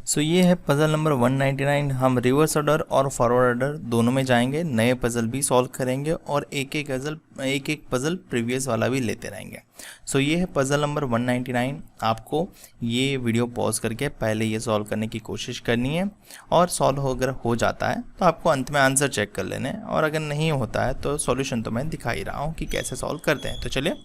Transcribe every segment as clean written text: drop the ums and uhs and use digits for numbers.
सो ये है puzzle number 199। हम रिवर्स ऑर्डर और फॉरवर्ड ऑर्डर दोनों में जाएंगे, नए पज़ल भी सॉल्व करेंगे और एक एक पज़ल प्रीवियस वाला भी लेते रहेंगे। सो ये है पज़ल नंबर 199। आपको ये वीडियो पॉज करके पहले ये सॉल्व करने की कोशिश करनी है और सॉल्व अगर हो जाता है तो आपको अंत में आंसर चेक कर लेने हैं, और अगर नहीं होता है तो सॉल्यूशन तो मैं दिखा ही रहा हूँ कि कैसे सॉल्व करते हैं। तो चलिए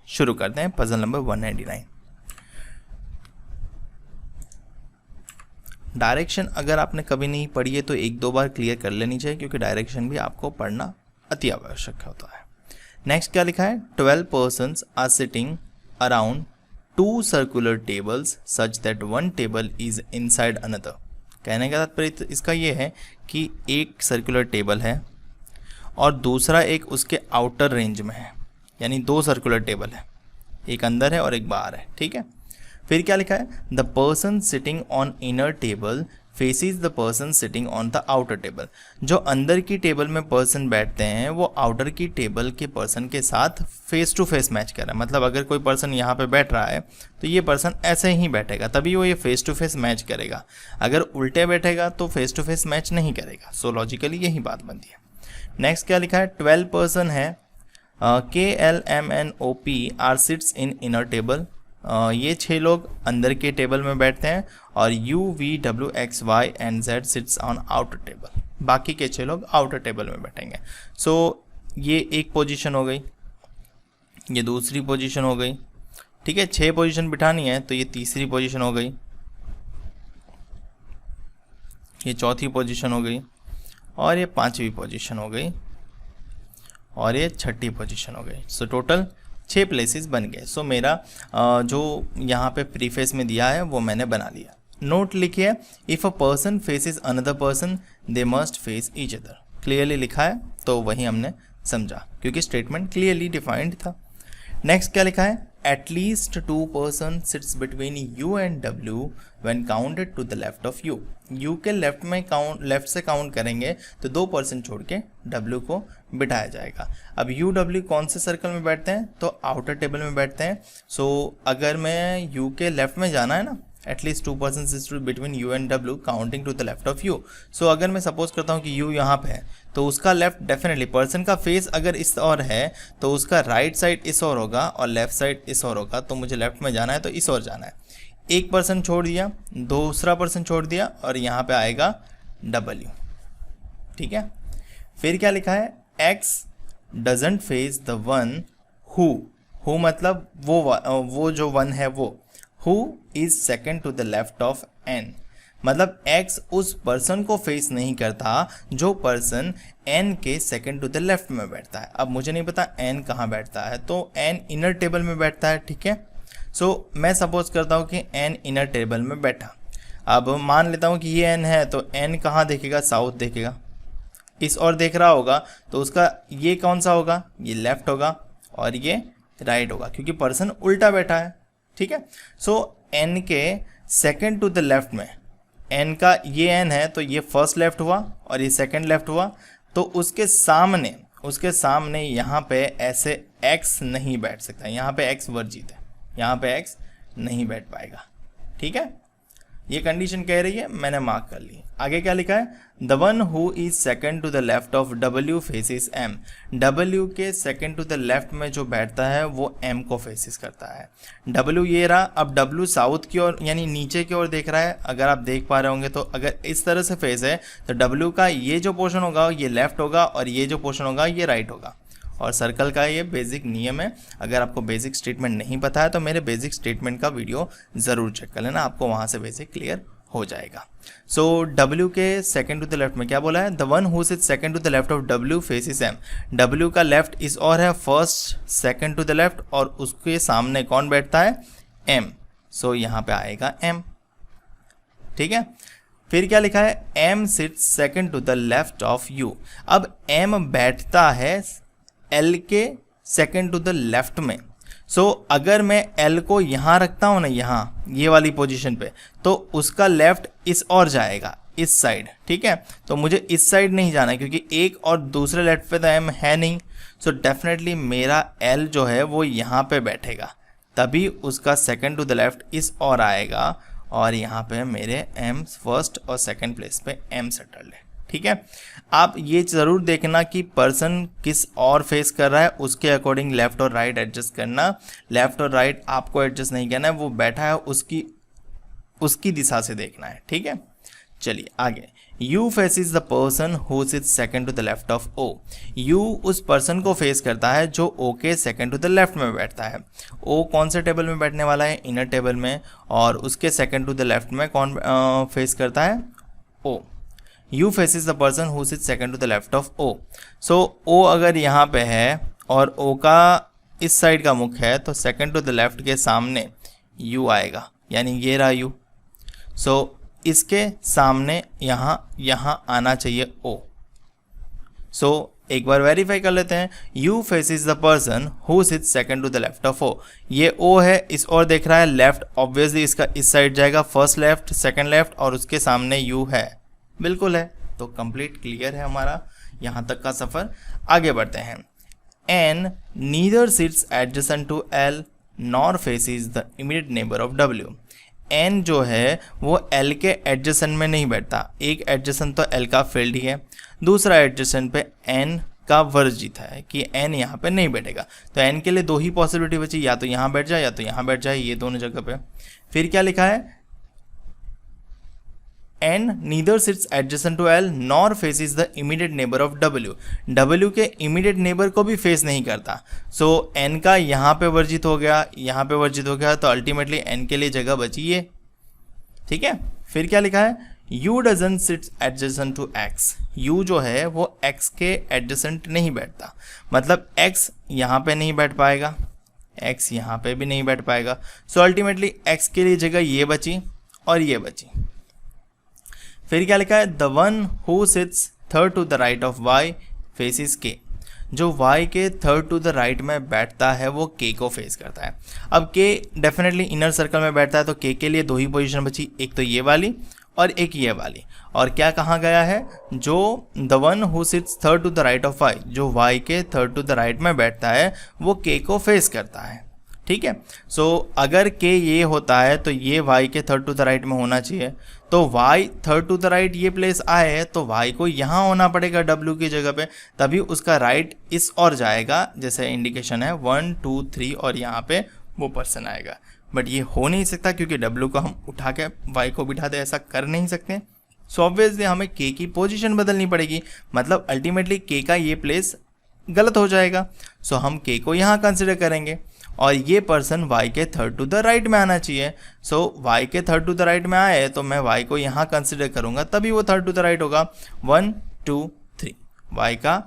शुरू करते हैं पज़ल नंबर 199। डायरेक्शन अगर आपने कभी नहीं पढ़ी है तो एक दो बार क्लियर कर लेनी चाहिए, क्योंकि डायरेक्शन भी आपको पढ़ना अति आवश्यक होता है। नेक्स्ट क्या लिखा है, 12 persons are sitting around 2 circular tables such that 1 table is inside another. कहने का तात्पर्य इसका ये है कि एक सर्कुलर टेबल है और दूसरा एक उसके आउटर रेंज में है, यानी 2 सर्कुलर टेबल है, एक अंदर है और एक बाहर है। ठीक है, फिर क्या लिखा है, the person sitting on inner table faces the person sitting on the outer table. जो अंदर की टेबल में पर्सन बैठते हैं वो आउटर की टेबल के पर्सन के साथ फेस टू फेस मैच कर रहा है। मतलब अगर कोई पर्सन यहाँ पे बैठ रहा है तो ये पर्सन ऐसे ही बैठेगा, तभी वो ये फेस टू फेस मैच करेगा। अगर उल्टे बैठेगा तो फेस टू फेस मैच नहीं करेगा। सो लॉजिकली यही बात बनती है। नेक्स्ट क्या लिखा है, 12 पर्सन है, KLMNOP are sits in inner table. ये 6 लोग अंदर के टेबल में बैठते हैं और UVWXY and Z sits on outer table. बाकी के 6 लोग आउटर टेबल में बैठेंगे। सो ये एक पोजीशन हो गई, ये दूसरी पोजीशन हो गई। ठीक है, 6 पोजीशन बिठानी है तो ये तीसरी पोजीशन हो गई, ये चौथी पोजीशन हो गई, और ये 5वीं पोजीशन हो गई, और ये 6ठी पोजीशन हो गई। सो टोटल 6 प्लेसेस बन गए। सो मेरा जो यहाँ पे प्रीफेस में दिया है वो मैंने बना लिया। नोट लिखिए, if a person faces another person they must face each other. Clearly लिखा है तो वही हमने समझा, क्योंकि स्टेटमेंट क्लियरली डिफाइंड था। नेक्स्ट क्या लिखा है, at least 2 person sits between U and W when counted to the left of U। U के लेफ्ट से काउंट करेंगे तो 2 पर्सन छोड़ के W को बिठाया जाएगा। अब UW कौन से सर्कल में बैठते हैं, तो आउटर टेबल में बैठते हैं। सो अगर मैं U के लेफ्ट में जाना है ना, at least 2 person sits between U and W counting to the left of U। So अगर मैं सपोज करता हूँ कि U यहाँ पे है तो उसका लेफ्ट डेफिनेटली, पर्सन का फेस अगर इस और है तो उसका राइट साइड इस और होगा और लेफ्ट साइड इस और होगा। तो मुझे लेफ्ट में जाना है तो इस और जाना है। एक पर्सन छोड़ दिया, दूसरा पर्सन छोड़ दिया, और यहाँ पे आएगा W। ठीक है, फिर क्या लिखा है, X doesn't face the one who मतलब वो जो वन है वो, who is second to the left of N। मतलब X उस पर्सन को फेस नहीं करता जो पर्सन N के सेकेंड टू द लेफ्ट में बैठता है। अब मुझे नहीं पता N कहाँ बैठता है, तो N इनर टेबल में बैठता है। ठीक है, सो मैं सपोज करता हूँ कि N इनर टेबल में बैठा। अब मान लेता हूँ कि ये N है तो N कहाँ देखेगा, साउथ देखेगा। इस और देख रहा होगा तो उसका ये कौन सा होगा, ये लेफ्ट होगा और ये राइट होगा, क्योंकि पर्सन उल्टा बैठा है। ठीक है, सो N के सेकेंड टू द लेफ्ट में, N का ये N है तो ये फर्स्ट लेफ्ट हुआ और ये सेकेंड लेफ्ट हुआ। तो उसके सामने यहाँ पे ऐसे X नहीं बैठ सकता, यहाँ पे X वर्जित है, यहाँ पे X नहीं बैठ पाएगा। ठीक है, ये कंडीशन कह रही है, मैंने मार्क कर ली। आगे क्या लिखा है, the one who is second to the left of W faces M। W के सेकेंड टू द लेफ्ट में जो बैठता है वो M को फेसिस करता है। W ये रहा, अब W साउथ की ओर यानी नीचे की ओर देख रहा है। अगर आप देख पा रहे होंगे तो अगर इस तरह से फेस है तो W का ये जो पोर्शन होगा ये लेफ्ट होगा और ये जो पोर्शन होगा ये राइट होगा। और सर्कल का ये बेसिक नियम है। अगर आपको बेसिक स्टेटमेंट नहीं पता है तो मेरे बेसिक स्टेटमेंट का वीडियो ज़रूर चेक कर लेना, आपको वहाँ से बेसिक क्लियर हो जाएगा। सो W के सेकेंड टू द लेफ्ट में क्या बोला है, the one who sits second to the left of W faces M। W का लेफ्ट इस और है, first second to the left, और उसके सामने कौन बैठता है, M। सो यहाँ पे आएगा M। ठीक है, फिर क्या लिखा है, M sits second to the left of U। अब M बैठता है L के सेकेंड टू द लेफ्ट में। सो अगर मैं L को यहाँ रखता हूँ ना, यहाँ ये वाली पोजीशन पे, तो उसका लेफ्ट इस और जाएगा, इस साइड। ठीक है, तो मुझे इस साइड नहीं जाना है क्योंकि एक और दूसरे लेफ्ट पे तो M है नहीं। सो डेफिनेटली मेरा L जो है वो यहाँ पे बैठेगा, तभी उसका सेकेंड टू द लेफ्ट इस और आएगा और यहाँ पे मेरे m फर्स्ट और सेकंड प्लेस पे m सेटल्ड है। ठीक है, आप ये ज़रूर देखना कि पर्सन किस और फेस कर रहा है, उसके अकॉर्डिंग लेफ़्ट और राइट एडजस्ट करना। लेफ़्ट और राइट आपको एडजस्ट नहीं करना है, वो बैठा है उसकी दिशा से देखना है। ठीक है, चलिए आगे। U faces the person who sits second to the left of O। U उस पर्सन को फेस करता है जो O के सेकंड टू द लेफ्ट में बैठता है। O कौन से टेबल में बैठने वाला है? इनर टेबल में। और उसके सेकंड टू द लेफ्ट में कौन फेस करता है? O। U faces the person who sits second to the left of O। So O अगर यहाँ पे है और O का इस साइड का मुख है तो सेकंड टू द लेफ्ट के सामने U आएगा, यानी ये रहा U। सो इसके सामने यहाँ आना चाहिए O। सो एक बार वेरीफाई कर लेते हैं। U faces the person who sits second to the left of O। ये O है, इस ओर देख रहा है, लेफ्ट, ऑब्वियसली इसका इस साइड जाएगा, फर्स्ट लेफ्ट, सेकंड लेफ्ट, और उसके सामने U है। बिल्कुल है, तो कंप्लीट क्लियर है हमारा यहाँ तक का सफ़र। आगे बढ़ते हैं। N neither sits adjacent to L nor faces the immediate neighbour of W। N जो है वो L के एडजेसेंट में नहीं बैठता। एक एडजेसेंट तो L का फील्ड ही है, दूसरा एडजेसेंट पे N का वर्जित है कि N यहाँ पे नहीं बैठेगा। तो N के लिए दो ही पॉसिबिलिटी बची, या तो यहाँ बैठ जाए या तो यहाँ बैठ जाए, ये दोनों जगह पे। फिर क्या लिखा है? N neither sits adjacent to L nor faces the immediate neighbor of W। W के immediate neighbor को भी फेस नहीं करता। सो N का यहाँ पे वर्जित हो गया, यहाँ पे वर्जित हो गया, तो अल्टीमेटली N के लिए जगह बची ये। ठीक है, फिर क्या लिखा है? U doesn't sit adjacent to X। U जो है वो X के एडजेसेंट नहीं बैठता, मतलब X यहाँ पे नहीं बैठ पाएगा, X यहाँ पे भी नहीं बैठ पाएगा। सो अल्टीमेटली X के लिए जगह ये बची और ये बची। फिर क्या लिखा है? The one who sits third to the right of Y faces K। जो Y के थर्ड टू द राइट में बैठता है वो K को फेस करता है। अब K डेफिनेटली इनर सर्कल में बैठता है, तो K के लिए दो ही पोजीशन बची, एक तो ये वाली और एक ये वाली। और क्या कहा गया है? जो the one who sits third to the right of Y, जो Y के थर्ड टू द राइट में बैठता है वो K को फेस करता है। ठीक है, सो अगर K ये होता है तो ये Y के थर्ड टू द राइट में होना चाहिए, तो Y third to the right ये प्लेस आए तो Y को यहाँ होना पड़ेगा W की जगह पे, तभी उसका राइट इस और जाएगा, जैसे इंडिकेशन है 1 2 3, और यहाँ पे वो पर्सन आएगा। बट ये हो नहीं सकता क्योंकि W को हम उठा के Y को बिठा दे, ऐसा कर नहीं सकते। सो ऑब्वियसली हमें K की पोजीशन बदलनी पड़ेगी, मतलब अल्टीमेटली K का ये प्लेस गलत हो जाएगा। सो हम K को यहाँ कंसिडर करेंगे और ये पर्सन Y के थर्ड टू द राइट में आना चाहिए। सो Y के थर्ड टू द राइट में आए तो मैं Y को यहाँ कंसिडर करूँगा, तभी वो थर्ड टू द राइट होगा। 1 2 3, Y का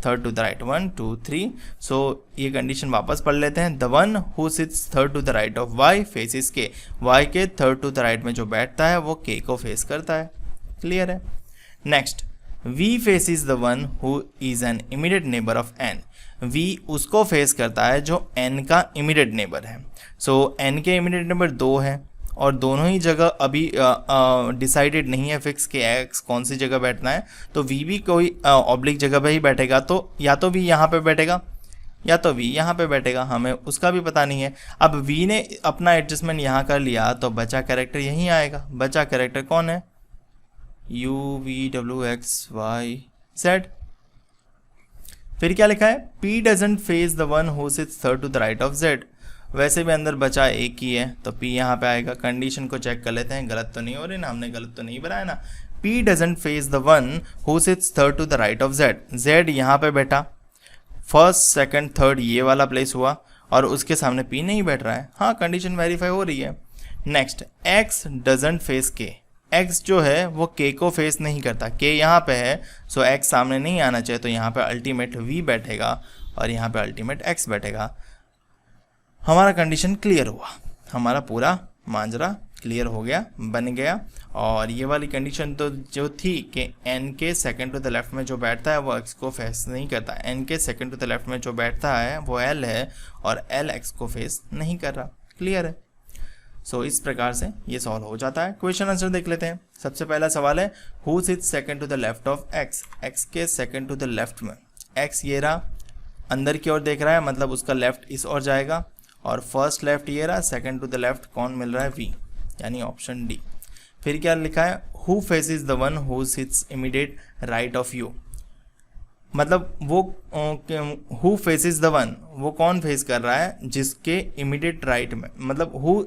third to the right 1 2 3। So ये कंडीशन वापस पढ़ लेते हैं। The one who sits third to the right of Y faces K। Y के थर्ड टू द राइट में जो बैठता है वो K को फेस करता है। क्लियर है? Next, V faces the one who is an immediate neighbour of N। V उसको फेस करता है जो N का इमीडिएट नेबर है। सो N के इमीडिएट नेबर 2 है और दोनों ही जगह अभी डिसाइडेड नहीं है फिक्स कि X कौन सी जगह बैठना है, तो V भी कोई ऑब्लिक जगह पे ही बैठेगा, तो या तो V यहाँ पे बैठेगा या तो V यहाँ पे बैठेगा, हमें उसका भी पता नहीं है। अब V ने अपना एडजस्टमेंट यहाँ कर लिया तो बचा कैरेक्टर यहीं आएगा। बचा कैरेक्टर कौन है? U V W X Y Z। फिर क्या लिखा है? P doesn't face the one who sits third to the right of Z। वैसे भी अंदर बचा एक ही है तो P यहाँ पे आएगा। कंडीशन को चेक कर लेते हैं, गलत तो नहीं हो रही ना, हमने गलत तो नहीं बनाया ना। P doesn't face the one who sits third to the right of Z। Z यहाँ पे बैठा, फर्स्ट सेकंड थर्ड ये वाला प्लेस हुआ और उसके सामने P नहीं बैठ रहा है। हाँ, कंडीशन वेरीफाई हो रही है। Next, X doesn't face K। X जो है वो K को फेस नहीं करता, K यहाँ पे है, सो X सामने नहीं आना चाहिए, तो यहाँ पे अल्टीमेट V बैठेगा और यहाँ पे अल्टीमेट X बैठेगा। हमारा कंडीशन क्लियर हुआ, हमारा पूरा मांजरा क्लियर हो गया, बन गया। और ये वाली कंडीशन तो जो थी कि N के सेकंड टू द लेफ्ट में जो बैठता है वो X को फेस नहीं करता, N के सेकंड टू द लेफ्ट में जो बैठता है वो L है और L X को फेस नहीं कर रहा। क्लियर है? सो इस प्रकार से ये सॉल्व हो जाता है। क्वेश्चन आंसर देख लेते हैं। सबसे पहला सवाल है, who sits second to the left of X। X के सेकंड टू द लेफ्ट में X ये रहा, अंदर की ओर देख रहा है, मतलब उसका लेफ्ट इस ओर जाएगा, और फर्स्ट लेफ्ट ये रहा, सेकंड टू द लेफ्ट कौन मिल रहा है? V। यानी ऑप्शन डी। फिर क्या लिखा है, who faces the one who sits immediate right of you, मतलब वो हु फेसेस द वन, वो कौन फेस कर रहा है जिसके इमीडिएट राइट में, मतलब हु,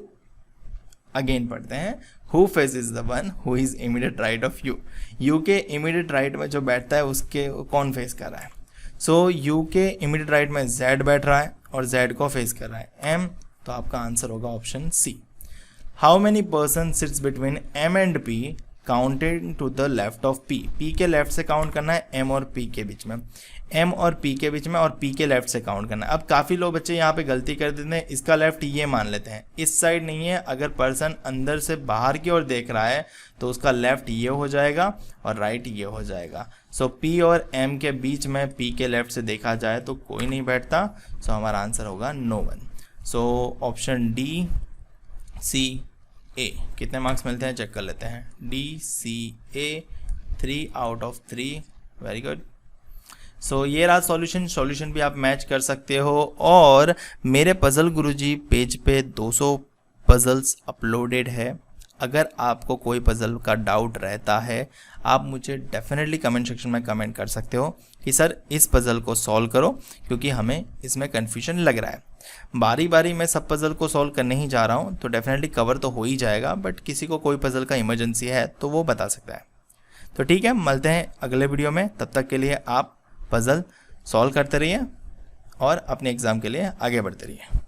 अगेन पढ़ते हैं, who faces the one who is immediate right of you, you के इमीडिएट राइट में जो बैठता है उसके कौन फेस कर रहा है। सो यू के इमीडिएट राइट में जेड बैठ रहा है और जेड को फेस कर रहा है एम, तो आपका आंसर होगा option C. How many person sits between M and P counted to the left of P, P के लेफ्ट से काउंट करना है एम और पी के बीच में, एम और पी के बीच में, और पी के लेफ्ट से काउंट करना है। अब काफ़ी लोग बच्चे यहाँ पे गलती कर देते हैं, इसका लेफ्ट ये मान लेते हैं, इस साइड नहीं है। अगर पर्सन अंदर से बाहर की ओर देख रहा है तो उसका लेफ्ट ये हो जाएगा और राइट ये हो जाएगा। सो पी और एम के बीच में पी के लेफ्ट से देखा जाए तो कोई नहीं बैठता, सो हमारा आंसर होगा no one. So option D C A. कितने मार्क्स मिलते हैं चेक कर लेते हैं, D C A 3 out of 3, very good. So ये रहा सॉल्यूशन भी आप मैच कर सकते हो। और मेरे पजल गुरुजी पेज पे 200 पजल्स अपलोडेड है। अगर आपको कोई पजल का डाउट रहता है आप मुझे डेफिनेटली कमेंट सेक्शन में कमेंट कर सकते हो कि सर इस पजल को सॉल्व करो, क्योंकि हमें इसमें कन्फ्यूजन लग रहा है। बारी बारी मैं सब पजल को सॉल्व करने ही जा रहा हूँ, तो डेफिनेटली कवर तो हो ही जाएगा, बट किसी को कोई पजल का इमरजेंसी है तो वो बता सकता है। तो ठीक है, मिलते हैं अगले वीडियो में, तब तक के लिए आप पजल सॉल्व करते रहिए और अपने एग्ज़ाम के लिए आगे बढ़ते रहिए।